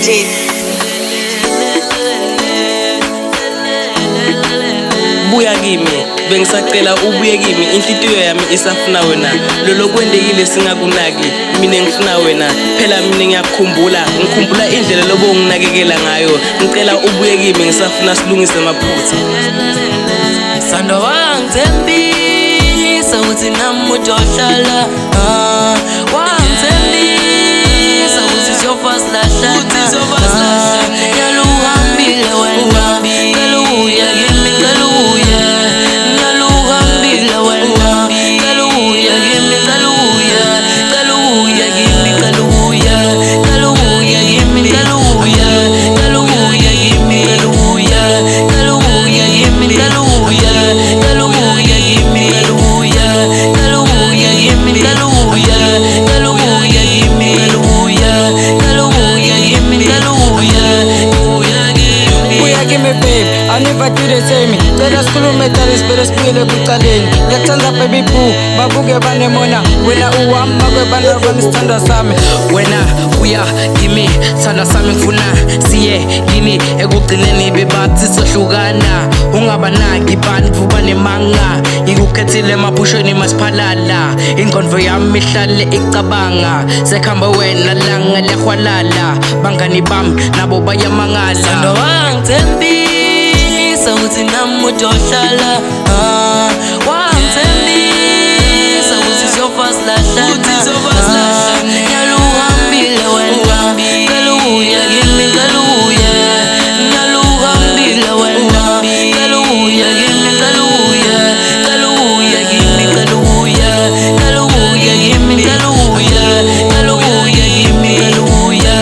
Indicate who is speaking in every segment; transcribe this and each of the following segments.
Speaker 1: DJ.
Speaker 2: Buya kimi bengisacela ubuye kimi inhliziyo yami isafuna wena lolo kwendekile singakunaki mina ngifuna wena phela mina ngikhumbula indlela lobo unginakekela ngayo ngicela ubuye kimi ngisafuna silungise amaphutha
Speaker 3: Sando wangithembisa ukuthi nami ujohlala wangithembisa ukuthi siyofa silahlana yaluhambile wena galuya kimi galuya yaluhambile wena galuya kimi galuya galuya kimi galuya galuya kimi galuya galuya kimi galuya galuya kimi galuya galuya kimi galuya galuya kimi galuya galuya kimi galuya galuya kimi galuya
Speaker 4: Buya kimi babe, I never do the same. Cela sikhulume tali sibele sibuyele kucaleni. Ngiyakuthanda baby boo, babuke banemona. Wena uhamba kwebana banisithanda sami.
Speaker 5: Wena uya kimi thanda sami ngifuna siye yini ekugcineni bebathi sohlukana ungabanaki bantu banemanga ngikukhethile emaphushweni masiphalala ingqondo yami ihlale icabanga sekhamba wena langa lehwalala bangani bami nabo bayamangala
Speaker 3: Sando wangithembisa ukuthi nami ujohlala wangithembisa ukuthi siyofa silahlana yaluhambile wena galuya kimi galuya yaluhambile wena galuya kimi galuya galuya kimi galuya galuya kimi galuya galuya kimi galuya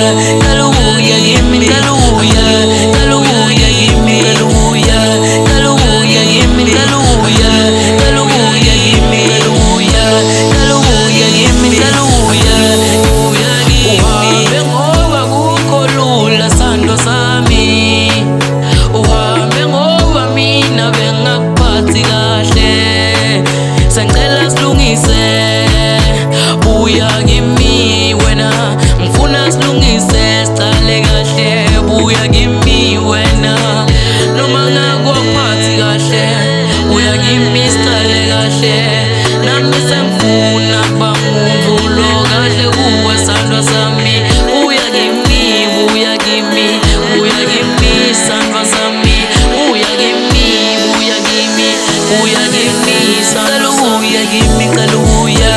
Speaker 3: galuya kimi galuya galuya kimi galuya galuya kimi galuya galuya kimi galuya galuya kimi galuya uhambe ngoba kukho lula sando sami uhambe ngoba mina bengakuphathi kahle sengicela silungise buya kimi wena ngifuna silungise sicale kahle buya kimi wena noma ngakuphathi kahle buya kimi sicale kahle nami sengifuna kuba umuntu lo kahle kuwe sandwa sami buya kimi buya kimi buya kimi sandwa sami buya kimi buya kimi buya kimi sandwa galuya kimi galuya